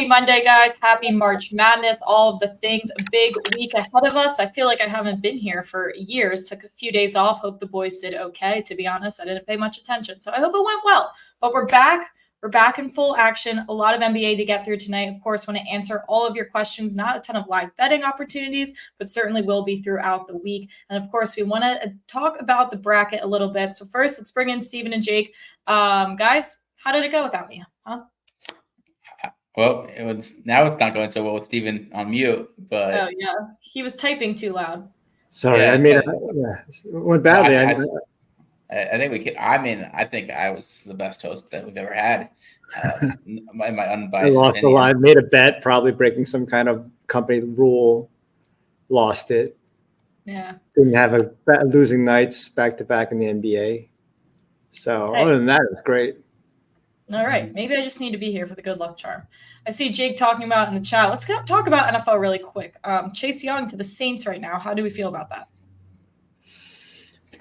Happy Monday, guys. Happy March Madness. All of the things. A big week ahead of us. I feel like I haven't been here for years. Took a few days off. Hope the boys did okay. To be honest, I didn't pay much attention. So I hope it went well. But we're back. We're back in full action. A lot of NBA to get through tonight. Of course, want to answer all of your questions. Not a ton of live betting opportunities, but certainly will be throughout the week. And of course, we want to talk about the bracket a little bit. So first, let's bring in Steven and Jake. Guys, how did it go without me? Huh? Well, it's not going so well with Steven on mute, but oh yeah, he was typing too loud. Sorry, yeah, it went badly. I think I was the best host that we've ever had. My unbiased. I lost the line. Made a bet, probably breaking some kind of company rule. Lost it. Yeah. Didn't have losing nights back to back in the NBA. So other than that, it was great. All right. Maybe I just need to be here for the good luck charm. I see Jake talking about in the chat. Let's talk about NFL really quick. Chase Young to the Saints right now. How do we feel about that?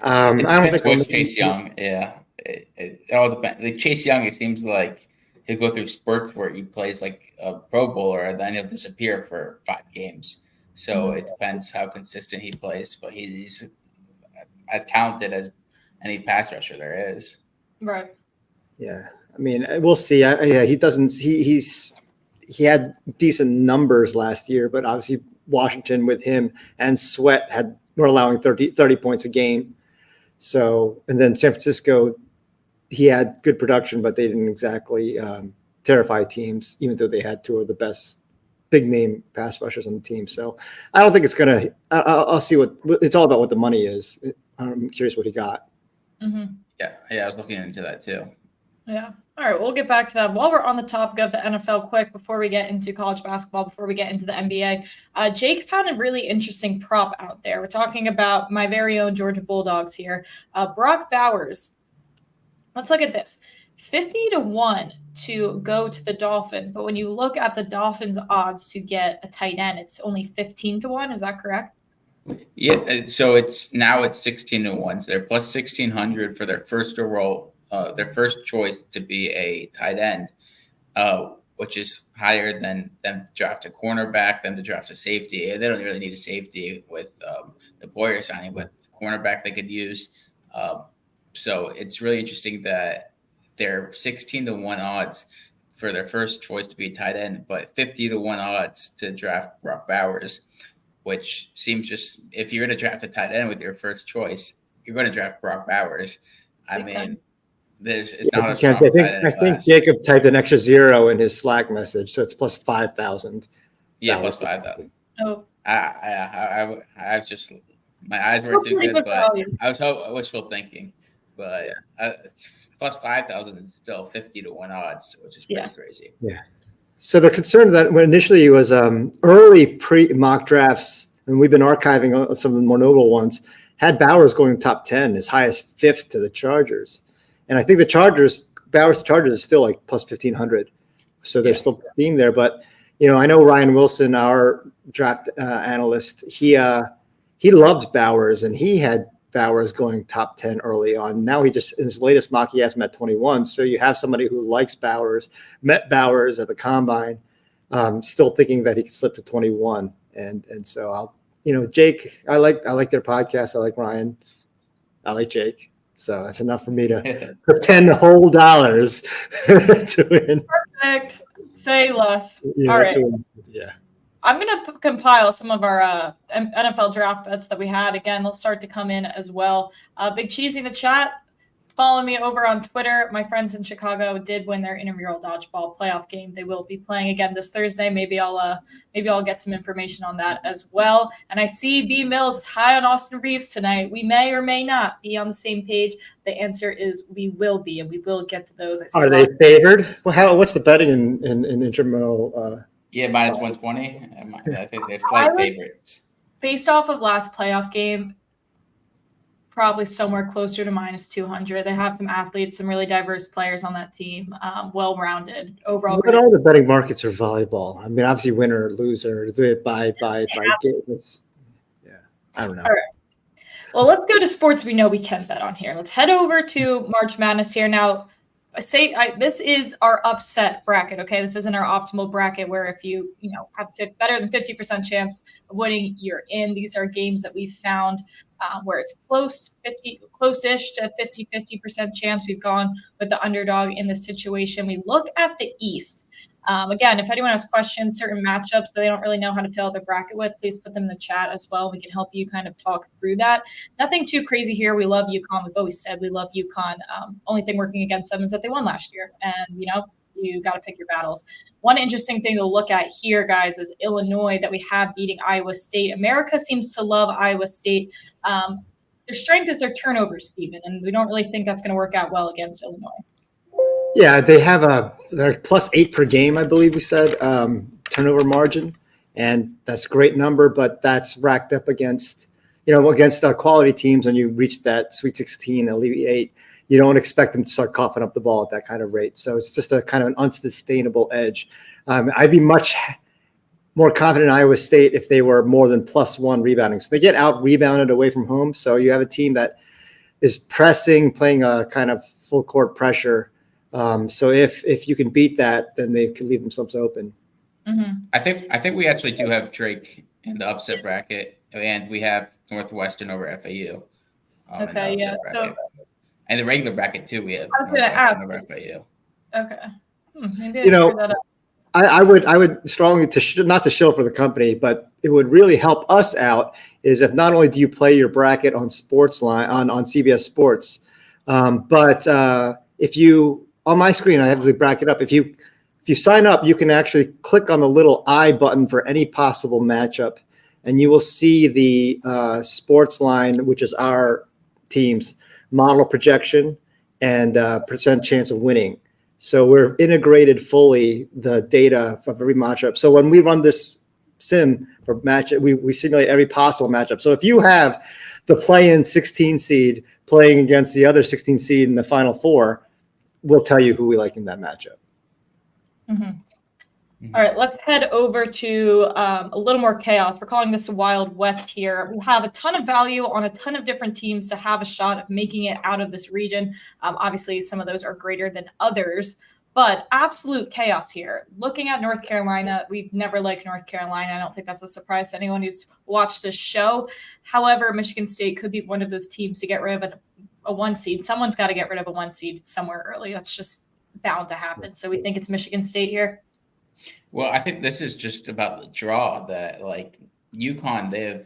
I don't think Chase Young. Yeah, it all depends. Like Chase Young, it seems like he'll go through spurts where he plays like a Pro Bowler, and then he'll disappear for 5 games. So it depends how consistent he plays. But he's as talented as any pass rusher there is. Right. Yeah. I mean, we'll see. He doesn't. He had decent numbers last year, but obviously Washington with him and Sweat were allowing 30 points a game. So, and then San Francisco, he had good production, but they didn't exactly terrify teams, even though they had 2 of the best big name pass rushers on the team. So, I don't think it's gonna. I'll see what it's all about. What the money is. I'm curious what he got. Mm-hmm. Yeah, I was looking into that too. Yeah. All right. We'll get back to that. While we're on the topic of the NFL quick, before we get into college basketball, before we get into the NBA, Jake found a really interesting prop out there. We're talking about my very own Georgia Bulldogs here. Brock Bowers. Let's look at this. 50-1 to go to the Dolphins. But when you look at the Dolphins odds to get a tight end, it's only 15-1. Is that correct? Yeah. So it's 16-1. So they're plus 1,600 for their first overall. Their first choice to be a tight end, which is higher than them to draft a cornerback, them to draft a safety. They don't really need a safety with the Boyer signing, but cornerback they could use. So it's really interesting that they're 16-1 odds for their first choice to be a tight end, but 50-1 odds to draft Brock Bowers, which seems just if you're going to draft a tight end with your first choice, you're going to draft Brock Bowers. It's not a strong I think Jacob typed an extra 0 in his Slack message, so it's plus 5,000. Yeah, plus 5,000. Oh, I was just my eyes weren't too good, but I was wishful thinking. But it's plus 5,000 and still 50-1 odds, which is pretty crazy. Yeah. So they're concerned that when initially it was early pre-mock drafts, and we've been archiving some of the more notable ones, had Bowers going top 10, as high as 5th to the Chargers. And I think Bowers Chargers is still like plus 1,500. So there's still a theme there. But, I know Ryan Wilson, our draft analyst, he loves Bowers, and he had Bowers going top 10 early on. Now in his latest mock, he has him at 21. So you have somebody who likes Bowers, met Bowers at the combine, still thinking that he could slip to 21. And so Jake, I like their podcast. I like Ryan. I like Jake. So that's enough for me to put $10 whole to win. Perfect. Say less. All right. Yeah. I'm going to compile some of our NFL draft bets that we had. Again, they'll start to come in as well. Big Cheesy in the chat. Follow me over on Twitter. My friends in Chicago did win their intramural dodgeball playoff game. They will be playing again this Thursday. Maybe I'll get some information on that as well. And I see B Mills is high on Austin Reeves tonight. We may or may not be on the same page. The answer is we will be, and we will get to those. Are they favored? Well, what's the betting in intramural? Minus 120. I think they're slight favorites. Based off of last playoff game, probably somewhere closer to minus 200. They have some athletes, some really diverse players on that team, well-rounded overall. But all the betting markets are volleyball. I mean, obviously winner or loser, by games. Yeah, I don't know. All right. Well, let's go to sports we know we can bet on here. Let's head over to March Madness here. Now, this is our upset bracket. Okay, this isn't our optimal bracket where if you have better than 50% chance of winning, you're in. These are games that we've found where it's close-ish to 50% chance. We've gone with the underdog in this situation. We look at the East. Again, if anyone has questions, certain matchups that they don't really know how to fill out their bracket with, please put them in the chat as well. We can help you kind of talk through that. Nothing too crazy here. We love UConn. We've always said we love UConn. Only thing working against them is that they won last year. And, you got to pick your battles. One interesting thing to look at here, guys, is Illinois that we have beating Iowa State. America seems to love Iowa State. Their strength is their turnovers, Stephen, and we don't really think that's going to work out well against Illinois. Yeah, they're +8 per game, I believe we said, turnover margin, and that's a great number. But that's racked up against quality teams. When you reach that Sweet 16, Elite 8, you don't expect them to start coughing up the ball at that kind of rate. So it's just a kind of an unsustainable edge. I'd be much more confident in Iowa State if they were more than +1 rebounding. So they get out rebounded away from home. So you have a team that is pressing, playing a kind of full court pressure. So if you can beat that, then they can leave themselves open. Mm-hmm. I think we actually do have Drake in the upset bracket, and we have Northwestern over FAU. Okay, yeah. So, and the regular bracket too, we have Northwestern over FAU. Okay. Maybe I screwed that up. I would strongly not to shill for the company, but it would really help us out is if not only do you play your bracket on Sportsline on CBS Sports, but if you on my screen I have the bracket up. If you sign up, you can actually click on the little I button for any possible matchup, and you will see the Sportsline, which is our team's model projection and percent chance of winning. So we're integrated fully the data from every matchup. So when we run this sim for match, we simulate every possible matchup. So if you have the play-in 16 seed playing against the other 16 seed in the Final Four, we'll tell you who we like in that matchup. Mm-hmm. All right, let's head over to a little more chaos. We're calling this a Wild West here. We have a ton of value on a ton of different teams to have a shot of making it out of this region. Obviously, some of those are greater than others, but absolute chaos here. Looking at North Carolina, we've never liked North Carolina. I don't think that's a surprise to anyone who's watched this show. However, Michigan State could be one of those teams to get rid of a 1 seed. Someone's got to get rid of a 1 seed somewhere early. That's just bound to happen. So we think it's Michigan State here. Well, I think this is just about the draw that like UConn, they have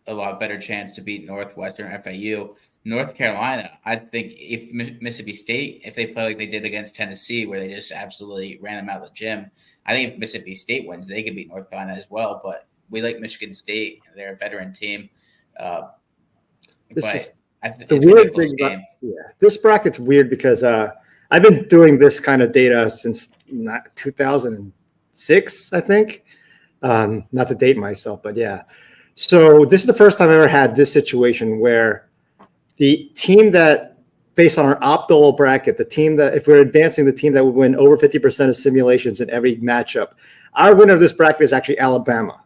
a lot better chance to beat Northwestern, FAU. North Carolina, I think if Mississippi State, if they play like they did against Tennessee, where they just absolutely ran them out of the gym, I think if Mississippi State wins, they could beat North Carolina as well. But we like Michigan State. They're a veteran team. This bracket's weird because I've been doing this kind of data since 2006, I think. Not to date myself, but yeah. So this is the first time I ever had this situation where the team that, based on our optimal bracket, the team that, if we're advancing the team that would win over 50% of simulations in every matchup, our winner of this bracket is actually Alabama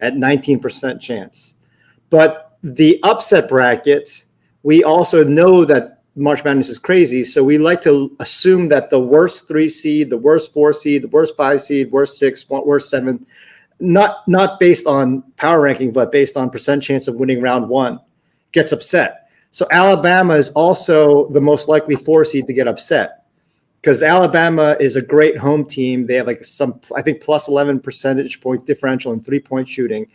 at 19% chance. But the upset bracket, we also know that March Madness is crazy, so we like to assume that the worst 3 seed, the worst 4 seed, the worst 5 seed, worst 6, worst 7, not based on power ranking, but based on percent chance of winning round 1, gets upset. So Alabama is also the most likely 4 seed to get upset because Alabama is a great home team. They have like I think plus 11 percentage point differential in 3-point shooting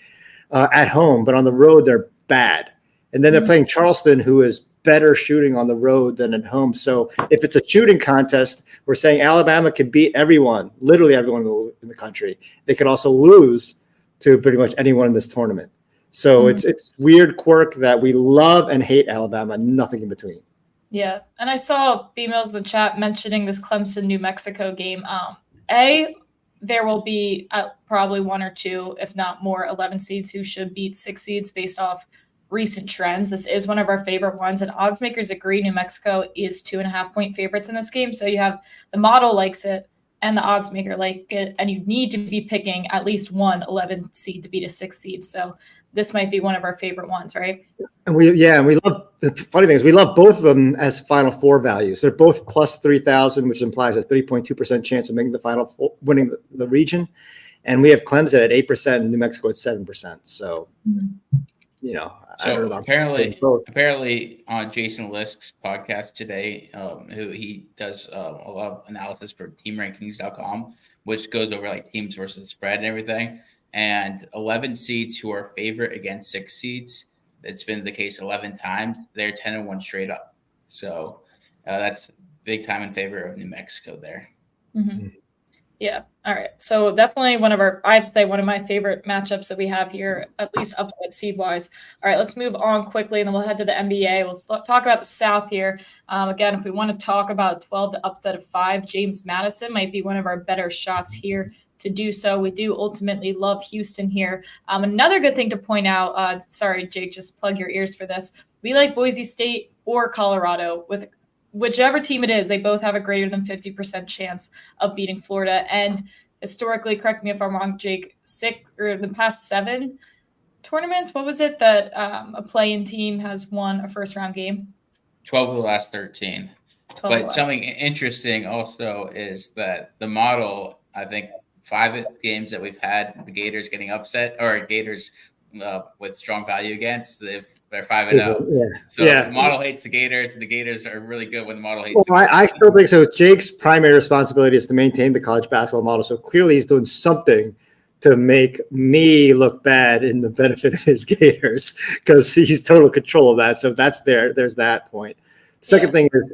at home, but on the road they're bad. And then they're playing Charleston, who is better shooting on the road than at home. So if it's a shooting contest, we're saying Alabama can beat everyone, literally everyone in the country. They could also lose to pretty much anyone in this tournament. So it's weird quirk that we love and hate Alabama, nothing in between. Yeah, and I saw emails in the chat mentioning this Clemson-New Mexico game. There will be probably 1 or 2, if not more, 11 seeds who should beat 6 seeds based off recent trends. This is one of our favorite ones, and odds makers agree New Mexico is 2.5-point favorites in this game. So you have the model likes it and the odds maker like it, and you need to be picking at least one 11 seed to beat a 6 seed. So this might be one of our favorite ones, right? And we love the funny thing is we love both of them as Final Four values. They're both plus 3,000, which implies a 3.2% chance of making the Final Four, winning the region. And we have Clemson at 8% and New Mexico at 7%. So, you know, I don't know. Apparently on Jason Lisk's podcast today, who he does a lot of analysis for teamrankings.com, which goes over like teams versus spread and everything. And 11 seeds who are favorite against 6 seeds, it's been the case 11 times. They're 10-1 straight up. So that's big time in favor of New Mexico there. Mm-hmm. Yeah. All right. So definitely I'd say one of my favorite matchups that we have here, at least upset seed wise. All right, let's move on quickly and then we'll head to the NBA. Let's talk about the South here. Again, if we want to talk about 12 to upset of 5, James Madison might be one of our better shots here to do so. We do ultimately love Houston here. Another good thing to point out, sorry, Jake, just plug your ears for this. We like Boise State or Colorado. With whichever team it is, they both have a greater than 50% chance of beating Florida. And historically, correct me if I'm wrong, Jake, the past 7 tournaments, what was it that a play-in team has won a first-round game? 12 of the last 13. But something interesting also is that the model, I think 5 games that we've had, the Gators getting upset, or Gators with strong value against, they're 5-0. Yeah. So the model hates the Gators. The Gators are really good when the model hates the Gators. I still think so. Jake's primary responsibility is to maintain the college basketball model. So clearly he's doing something to make me look bad in the benefit of his Gators because he's total control of that. So that's there's that point. Second thing is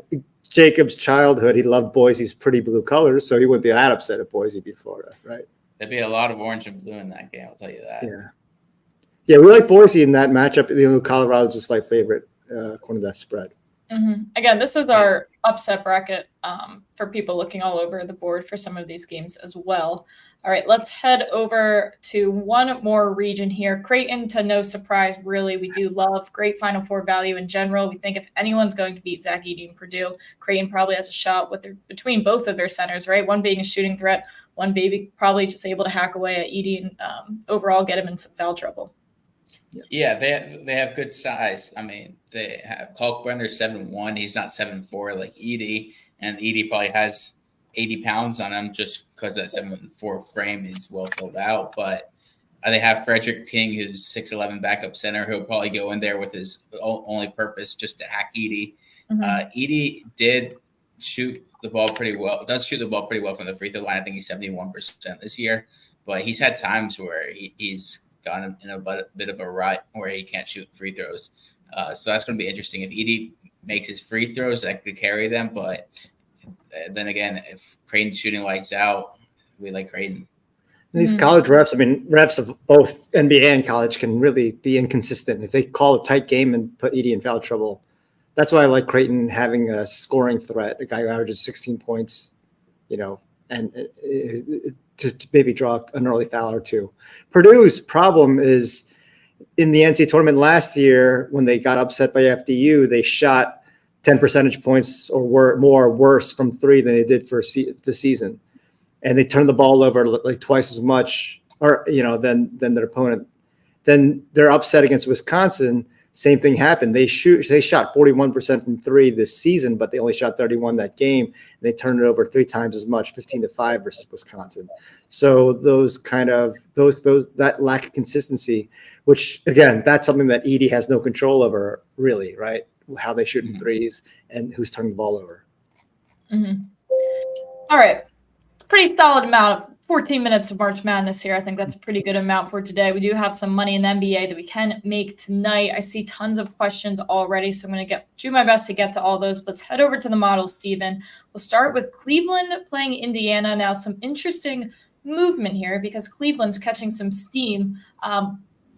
Jacob's childhood. He loved Boise's pretty blue colors, so he wouldn't be that upset if Boise beat Florida, right? There'd be a lot of orange and blue in that game, I'll tell you that. Yeah, we like Boise in that matchup. Colorado's just like favorite according to that spread. Mm-hmm. Again, this is our upset bracket for people looking all over the board for some of these games as well. All right, let's head over to one more region here. Creighton, to no surprise, really, we do love great Final Four value in general. We think if anyone's going to beat Zach Edey and Purdue, Creighton probably has a shot between both of their centers, right? One being a shooting threat, one probably just able to hack away at Edey and overall get him in some foul trouble. Yeah, they have good size. I mean, they have Kalkbrenner 7'1". He's not 7'4" like Edey, and Edey probably has 80 pounds on him just because that 7'4" frame is well filled out. But they have Frederick King, who's 6'11" backup center, who'll probably go in there with his only purpose just to hack Edey. Mm-hmm. Edey did shoot the ball pretty well. Does shoot the ball pretty well from the free throw line. I think he's 71% this year, but he's had times where he's gotten in a bit of a rut where he can't shoot free throws. So that's going to be interesting. If Edey makes his free throws, that could carry them. But then again, if Creighton's shooting lights out, we like Creighton. These college refs, I mean, refs of both NBA and college can really be inconsistent. If they call a tight game and put Edey in foul trouble, that's why I like Creighton having a scoring threat, a guy who averages 16 points, and to maybe draw an early foul or two. Purdue's problem is in the NCAA tournament last year when they got upset by FDU, they shot 10 percentage points or worse from 3 than they did for the season. And they turned the ball over like twice as much than their opponent. Then they're upset against Wisconsin. Same thing happened. They shot 41% from 3 this season, but they only shot 31 that game. And they turned it over 3 times as much, 15-5 versus Wisconsin. So that lack of consistency, which again, that's something that Edey has no control over, really, right? How they shoot in threes and who's turning the ball over. Mm-hmm. All right, pretty solid amount of 14 minutes of March Madness here. I think that's a pretty good amount for today. We do have some money in the NBA that we can make tonight. I see tons of questions already, so I'm going to do my best to get to all those. Let's head over to the model, Steven. We'll start with Cleveland playing Indiana. Now, some interesting movement here because Cleveland's catching some steam,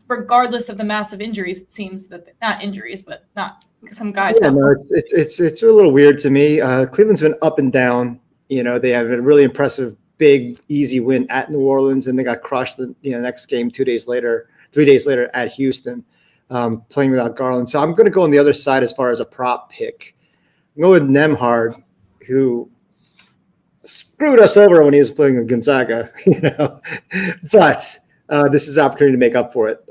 regardless of the massive injuries. It seems that not injuries, but not some guys. Yeah, no, it's a little weird to me. Cleveland's been up and down. They have a really impressive, big, easy win at New Orleans, and they got crushed the next game 3 days later at Houston, playing without Garland. So I'm going to go on the other side as far as a prop pick. I'm going with Nembhard, who screwed us over when he was playing with Gonzaga, but this is an opportunity to make up for it.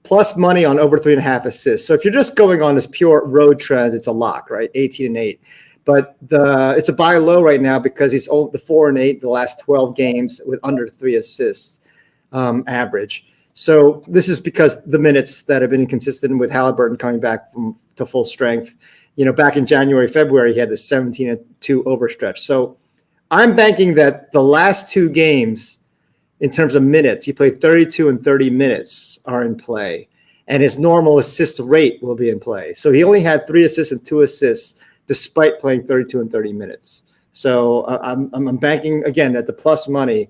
plus money on over 3.5 assists. So if you're just going on this pure road trend, it's a lock, right? 18-8. But it's a buy low right now because he's the 4-8 the last 12 games with under 3 assists average. So this is because the minutes that have been inconsistent with Halliburton coming back to full strength. Back in January, February, he had the 17-2 overstretch. So I'm banking that the last 2 games, in terms of minutes, he played 32 and 30 minutes are in play, and his normal assist rate will be in play. So he only had 3 assists and 2 assists despite playing 32 and 30 minutes. So I'm banking, again, at the plus money.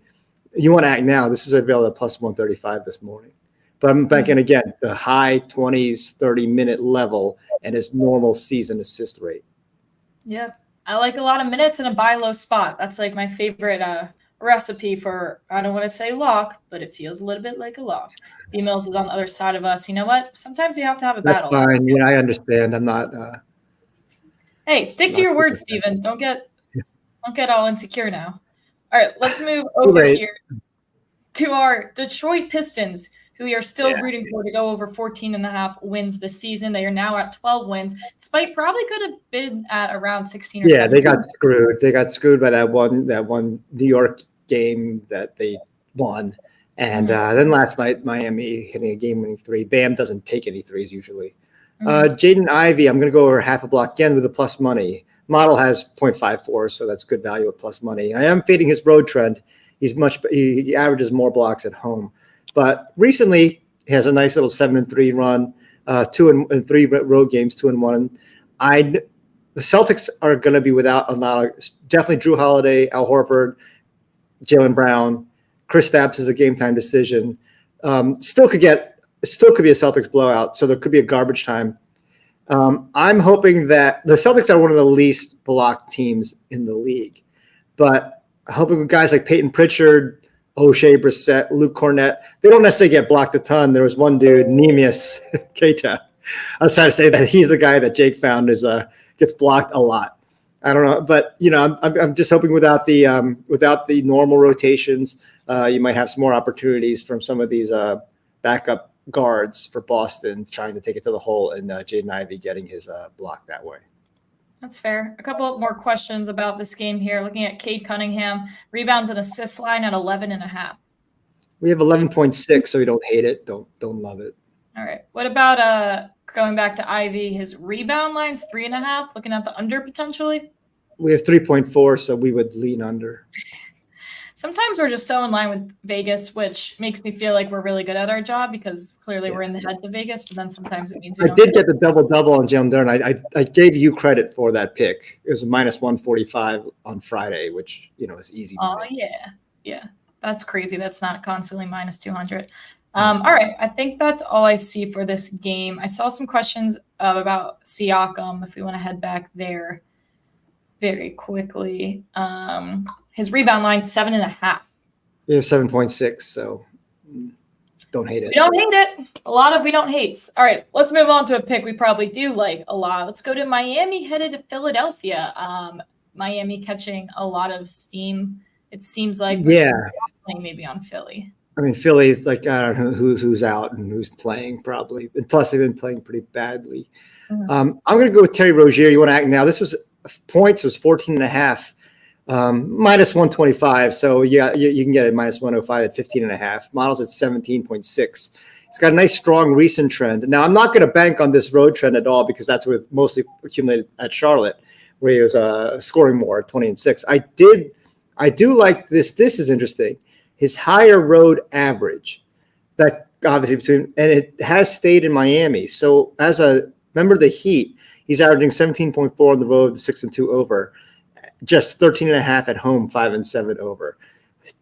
You want to act now. This is available at plus 135 this morning. But I'm banking, again, the high 20s, 30-minute level and his normal season assist rate. Yeah, I like a lot of minutes in a buy low spot. That's like my favorite recipe for, I don't want to say lock, but it feels a little bit like a lock. Emails is on the other side of us. You know what? Sometimes you have to have a battle. That's fine. I understand. I'm not. Hey, stick to your words, Steven. Don't get all insecure now. All right, let's move over here to our Detroit Pistons, who we are still rooting for to go over 14.5 wins this season. They are now at 12 wins, despite probably could have been at around 16 or 17. Yeah, they got screwed. They got screwed by that one New York game that they won. And then last night, Miami hitting a game-winning 3. Bam doesn't take any threes usually. Jaden Ivey, I'm going to go over half a block again with the plus money. Model has 0.54, so that's good value at plus money. I am fading his road trend. He averages more blocks at home. But recently, he has a nice little 7-3 run, 2-3 road games, 2-1. The Celtics are going to be without a lot of definitely Drew Holiday, Al Horford, Jaylen Brown. Kristaps is a game time decision. Still could be a Celtics blowout, so there could be a garbage time. I'm hoping that the Celtics are one of the least blocked teams in the league, but hoping with guys like Peyton Pritchard, O'Shea Brissett, Luke Cornett, they don't necessarily get blocked a ton. There was one dude, Neemias Keita. I was trying to say that he's the guy that Jake found gets blocked a lot. I don't know, but I'm just hoping without the normal rotations, you might have some more opportunities from some of these backup guards for Boston trying to take it to the hole, and Jaden Ivey getting his block that way. That's fair. A couple more questions about this game here. Looking at Cade Cunningham, rebounds and assist line at 11.5. We have 11.6, so we don't hate it. Don't love it. All right. What about going back to Ivy? His rebound line's 3.5. Looking at the under potentially. We have 3.4, so we would lean under. Sometimes we're just so in line with Vegas, which makes me feel like we're really good at our job because clearly we're in the heads of Vegas, but then sometimes it means I did get the double-double on Jalen Duren. I gave you credit for that pick. It was minus 145 on Friday, which, is easy. Oh, yeah. That's crazy. That's not constantly minus 200. All right. I think that's all I see for this game. I saw some questions about Siakam, if we want to head back there very quickly. His rebound line 7.5. We have 7.6, so don't hate it. We don't hate it. A lot of we don't hate. All right, let's move on to a pick we probably do like a lot. Let's go to Miami headed to Philadelphia. Miami catching a lot of steam. It seems like maybe on Philly. I mean, Philly's like, I don't know who's out and who's playing probably. And plus, they've been playing pretty badly. I'm going to go with Terry Rozier. You want to act now? This was points was 14.5. Minus 125. So yeah, you can get it minus 105 at 15.5. Models at 17.6. It's got a nice strong recent trend. Now I'm not going to bank on this road trend at all because that's with mostly accumulated at Charlotte, where he was scoring more, 20-6. I do like this. This is interesting. His higher road average, that obviously and it has stayed in Miami. So as a member of the Heat, he's averaging 17.4 on the road, 6-2 over. Just 13.5 at home, 5-7 over.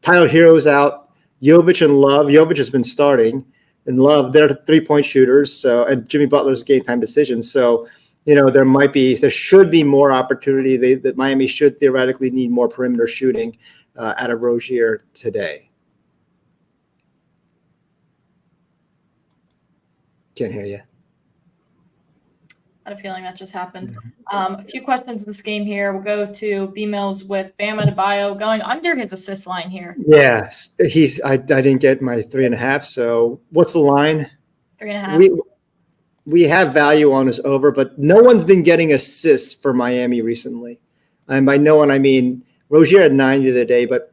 Tyler Hero's out. Jovic and Love. Jovic has been starting. And Love, they're 3-point shooters. So, and Jimmy Butler's game time decisions. So, there should be more opportunity. That Miami should theoretically need more perimeter shooting out of Rozier today. Can't hear you. I had a feeling that just happened. A few questions in this game here. We'll go to B-Mills with Bam Adebayo going under his assist line here. Yeah, I didn't get my 3.5. So what's the line? 3.5. We have value on his over, but no one's been getting assists for Miami recently. And by no one, I mean Rozier had 9 the other day, but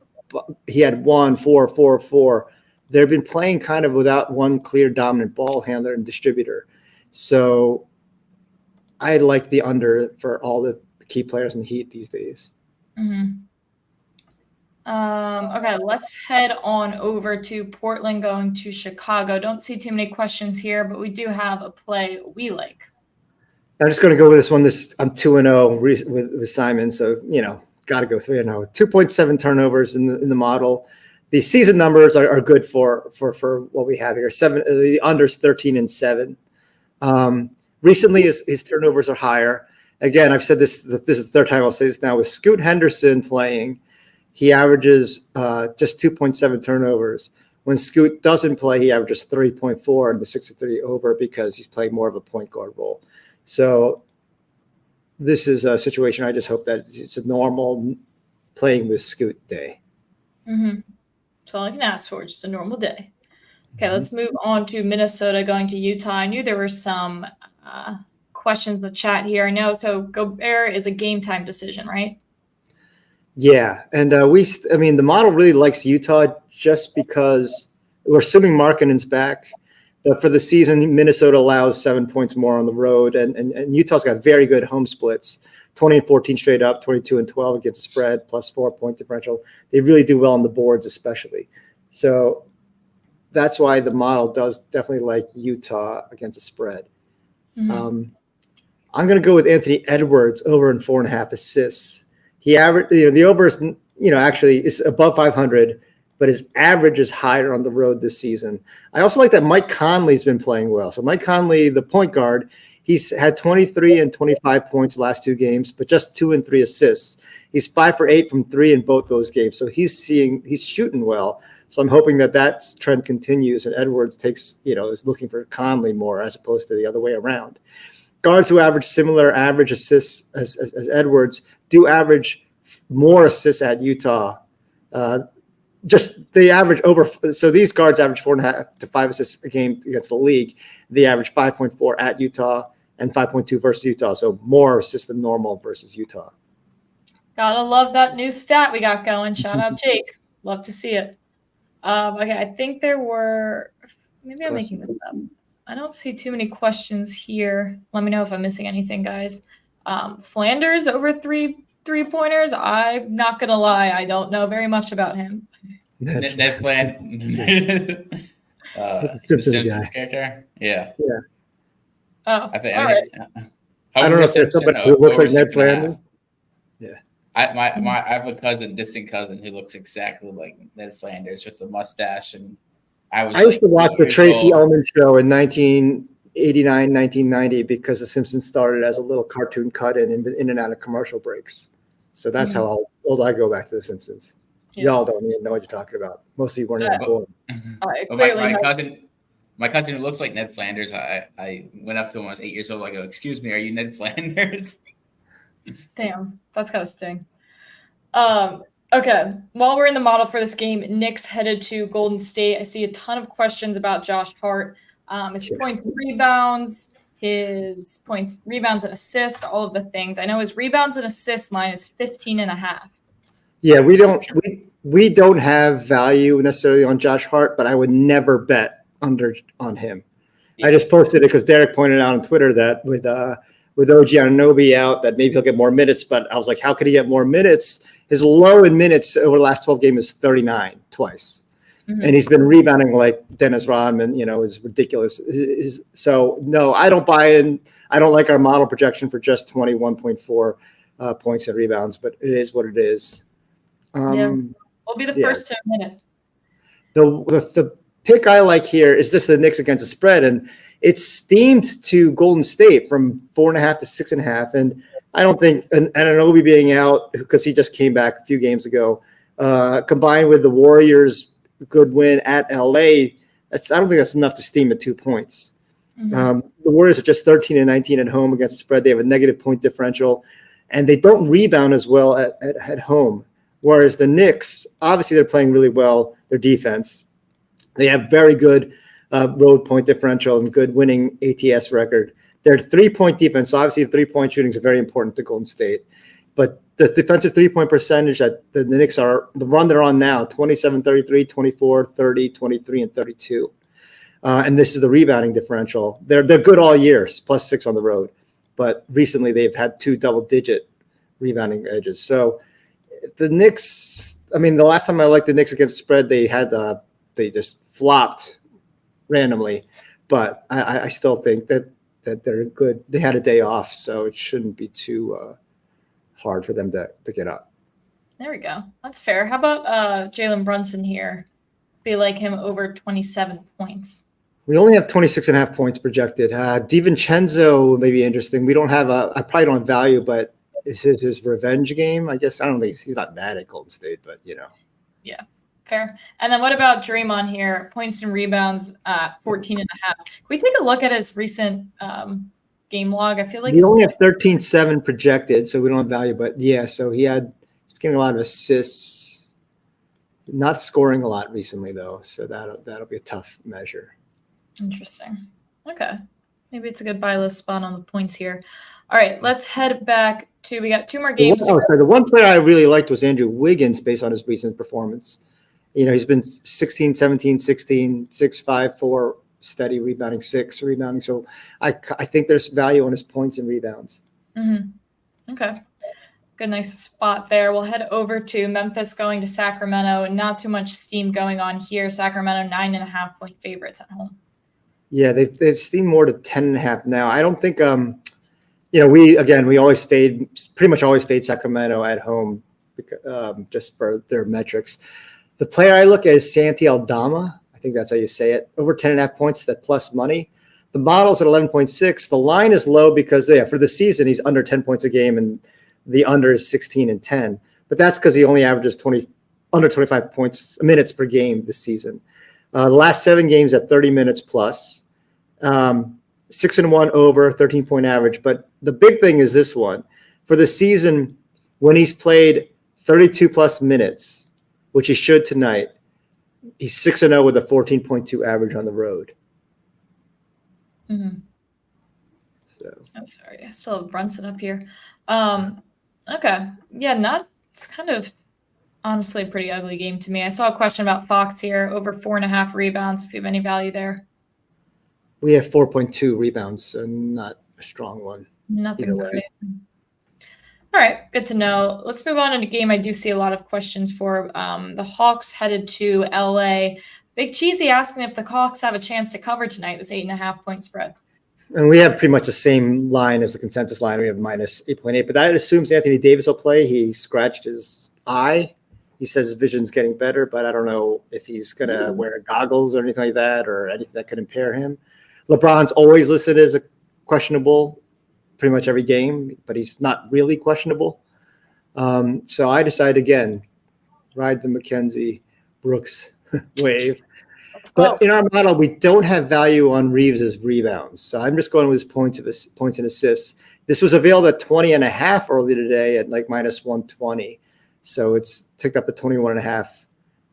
he had 1, 4, 4, 4. They've been playing kind of without one clear dominant ball handler and distributor. So I like the under for all the key players in the Heat these days. Mm-hmm. Okay, let's head on over to Portland going to Chicago. Don't see too many questions here, but we do have a play we like. I'm just going to go with this one. I'm 2-0 with Simon, so got to go 3-0. 2.7 turnovers in the model. The season numbers are good for what we have here. The unders 13 and 7. Recently, his turnovers are higher. Again, I've said this. This is the third time I'll say this now. With Scoot Henderson playing, he averages just 2.7 turnovers. When Scoot doesn't play, he averages 3.4 in the 6-3 over because he's playing more of a point guard role. So this is a situation I just hope that it's a normal playing with Scoot day. Mm-hmm. That's all I can ask for, just a normal day. Okay, let's move on to Minnesota going to Utah. I knew there were some questions in the chat here. I know, so Gobert is a game time decision, right? Yeah, and the model really likes Utah just because we're assuming Markkanen's back. But for the season, Minnesota allows 7 points more on the road, and Utah's got very good home splits, 20 and 14 straight up, 22 and 12 against the spread, plus 4-point differential. They really do well on the boards, especially. So that's why the model does definitely like Utah against the spread. Mm-hmm. I'm going to go with Anthony Edwards over in 4.5 assists. He averaged, the over is, actually is above 500, but his average is higher on the road this season. I also like that Mike Conley's been playing well. So Mike Conley, the point guard, he's had 23 and 25 points last 2 games, but just 2 and 3 assists. He's 5 for 8 from 3 in both those games. So he's shooting well. So I'm hoping that trend continues and Edwards is looking for Conley more as opposed to the other way around. Guards who average similar average assists as Edwards do average more assists at Utah. They average over. So these guards average 4.5 to 5 assists a game against the league. They average 5.4 at Utah and 5.2 versus Utah. So more assists than normal versus Utah. Gotta love that new stat we got going. Shout out Jake. Love to see it. Okay, I think there were. Maybe I'm making this up. I don't see too many questions here. Let me know if I'm missing anything, guys. Flanders over three-pointers. I'm not gonna lie, I don't know very much about him. Ned Flanders, the Simpsons character. Yeah. Oh, I think. right. I don't know if there's somebody who looks like Ned Flanders. Yeah. I have a distant cousin who looks exactly like Ned Flanders with the mustache, and I used to watch the Tracy Ullman show in 1989, 1990 because The Simpsons started as a little cartoon cut-in and out of commercial breaks. So that's how old I go back to The Simpsons. Yeah. Y'all don't even know what you're talking about. Most of you weren't even born. My cousin who looks like Ned Flanders, I went up to him when I was 8 years old. I go, "Excuse me, are you Ned Flanders?" Damn, that's gotta sting. Okay, while we're in the model for this game, Knicks headed to Golden State. I see a ton of questions about Josh Hart. His points and rebounds, and assists, all of the things. I know his rebounds and assists line is 15.5. Yeah, we don't have value necessarily on Josh Hart, but I would never bet under on him. Yeah. I just posted it because Derek pointed out on Twitter that with OG Anunoby out, that maybe he'll get more minutes. But I was like, how could he get more minutes? His low in minutes over the last 12 games is 39 twice. Mm-hmm. And he's been rebounding like Dennis Rodman, is ridiculous. So, no, I don't buy in. I don't like our model projection for just 21.4 points and rebounds, but it is what it is. We'll be the first to admit it. The pick I like here is the Knicks against the spread, and it's steamed to Golden State from 4.5 to 6.5. And I don't think Anunoby being out because he just came back a few games ago, combined with the Warriors' good win at LA, I don't think that's enough to steam at 2 points. Mm-hmm. The Warriors are just 13 and 19 at home against the spread. They have a negative point differential, and they don't rebound as well at home. Whereas the Knicks, obviously, they're playing really well. Their defense, they have very good road point differential and good winning ATS record. Their 3-point defense, so obviously 3-point shooting is very important to Golden State. But the defensive 3-point percentage that the Knicks are, the run they're on now, 27, 33, 24, 30, 23, and 32. And this is the rebounding differential. They're good all year, +6 on the road. But recently they've had 2 double-digit rebounding edges. So the Knicks, I mean, the last time I liked the Knicks against the spread, they just flopped randomly. But I still think that they're good. They had a day off, so it shouldn't be too hard for them to get up. There we go. That's fair. How about Jalen Brunson here? Be like him over 27 points. We only have 26.5 points projected. DiVincenzo may be interesting. We don't have I probably don't have value, but is his revenge game? I guess I don't think he's not bad at Golden State, but Yeah, fair. And then what about Draymond here? Points and rebounds, 14.5. Can we take a look at his recent game log? I feel like we only have 13.7 projected, so we don't have value. But yeah, so he's getting a lot of assists, not scoring a lot recently though. So that'll be a tough measure. Interesting. Okay. Maybe it's a good buy list spot on the points here. All right, let's head back to, we got 2 more games. The one player I really liked was Andrew Wiggins based on his recent performance. He's been 16, 17, 16, 6, 5, 4, steady, rebounding 6, rebounding. So I think there's value on his points and rebounds. Mm-hmm. Okay. Good, nice spot there. We'll head over to Memphis going to Sacramento. Not too much steam going on here. Sacramento 9.5-point favorites at home. Yeah, they've steamed more to 10.5 now. I don't think we always pretty much always fade Sacramento at home because, just for their metrics. The player I look at is Santi Aldama. I think that's how you say it. Over 10.5 points, that plus money. The model's at 11.6. The line is low because for the season he's under 10 points a game, and the under is 16 and 10. But that's because he only averages under 25 minutes per game this season. The last 7 games at 30 minutes plus. 6-1 over, 13-point average. But the big thing is this one. For the season, when he's played 32 plus minutes, which he should tonight, he's 6-0 with a 14.2 average on the road. Mm-hmm. So. I'm sorry. I still have Brunson up here. Okay. Yeah, it's kind of honestly a pretty ugly game to me. I saw a question about Fox here, over 4.5 rebounds, if you have any value there. We have 4.2 rebounds, so not a strong one. Nothing crazy. All right, good to know. Let's move on to a game I do see a lot of questions for. The Hawks headed to LA. Big Cheesy asking if the Hawks have a chance to cover tonight, this 8.5-point spread. And we have pretty much the same line as the consensus line. We have minus 8.8, but that assumes Anthony Davis will play. He scratched his eye. He says his vision's getting better, but I don't know if he's going to wear goggles or anything like that or anything that could impair him. LeBron's always listed as a questionable pretty much every game, but he's not really questionable. So I decided, again, ride the Mackenzie Brooks wave. But in our model, we don't have value on Reeves' rebounds. So I'm just going with his points and assists. This was available at 20.5 early today at like minus 120. So it's ticked up to 21.5.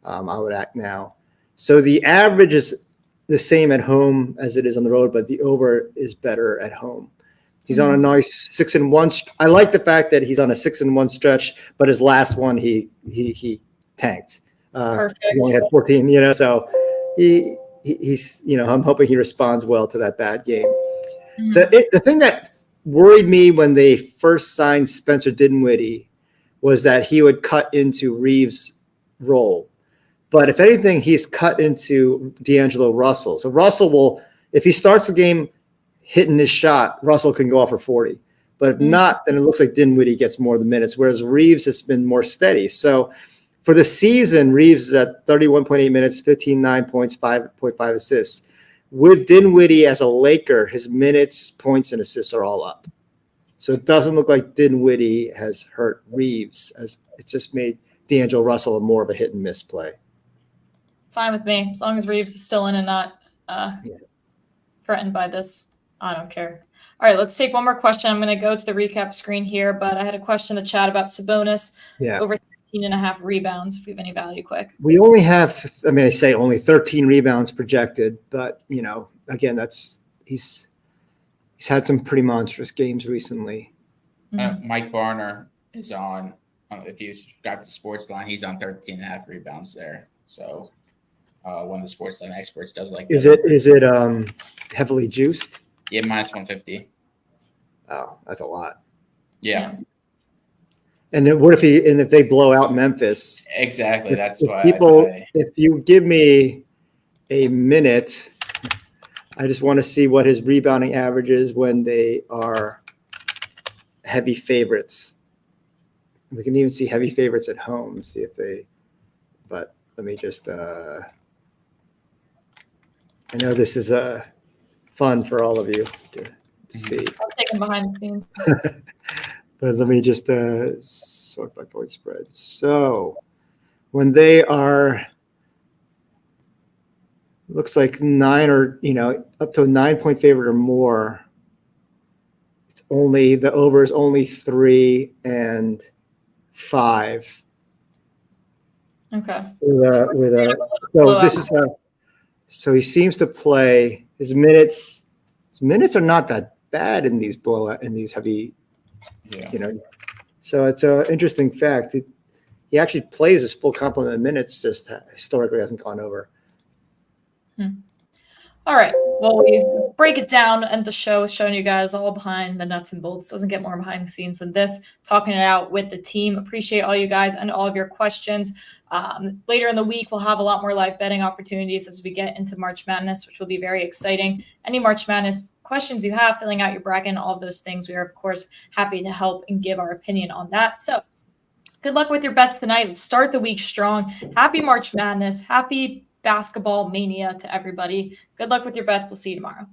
I would act now. So the average is the same at home as it is on the road, but the over is better at home. He's on a nice 6-1. I like the fact that he's on a 6-1 stretch, but his last one he tanked. Perfect. He only had 14. So he's I'm hoping he responds well to that bad game. Mm-hmm. The thing that worried me when they first signed Spencer Dinwiddie was that he would cut into Reeves' role. But if anything, he's cut into D'Angelo Russell. So Russell will, if he starts the game hitting his shot, Russell can go off for 40. But if not, then it looks like Dinwiddie gets more of the minutes, whereas Reeves has been more steady. So for the season, Reeves is at 31.8 minutes, 15.9 points, 5.5 assists. With Dinwiddie as a Laker, his minutes, points, and assists are all up. So it doesn't look like Dinwiddie has hurt Reeves. It's just made D'Angelo Russell more of a hit and miss play. Fine with me. As long as Reeves is still in and not threatened by this, I don't care. All right, let's take one more question. I'm going to go to the recap screen here, but I had a question in the chat about Sabonis. Yeah. Over 13.5 rebounds if we have any value quick. We only have, I mean, I say only 13 rebounds projected, but again, he's had some pretty monstrous games recently. Mike Barner is on. If you subscribe to Sportsline, he's on 13.5 rebounds there. So one of the Sportsline experts does like. Is it heavily juiced? Yeah, minus 150. Oh, that's a lot. Yeah. And then what if they blow out Memphis? Exactly. That's why. If you give me a minute, I just want to see what his rebounding average is when they are heavy favorites. We can even see heavy favorites at home. See if but let me just. I know this is fun for all of you to see. I'll take them behind the scenes. But let me just sort by point spread. So when they are, looks like 9 or, up to a 9-point favorite or more, the over is only 3 and 5. Okay. So he seems to play his minutes. His minutes are not that bad in these heavy. Yeah. So it's an interesting fact. He actually plays his full complement of minutes, just historically hasn't gone over. All right. Well, we break it down and the show is showing you guys all behind the nuts and bolts. Doesn't get more behind the scenes than this. Talking it out with the team. Appreciate all you guys and all of your questions. Later in the week, we'll have a lot more live betting opportunities as we get into March Madness, which will be very exciting. Any March Madness questions you have, filling out your bracket, and all of those things, we are, of course, happy to help and give our opinion on that. So good luck with your bets tonight. Let's start the week strong. Happy March Madness. Happy basketball mania to everybody. Good luck with your bets. We'll see you tomorrow.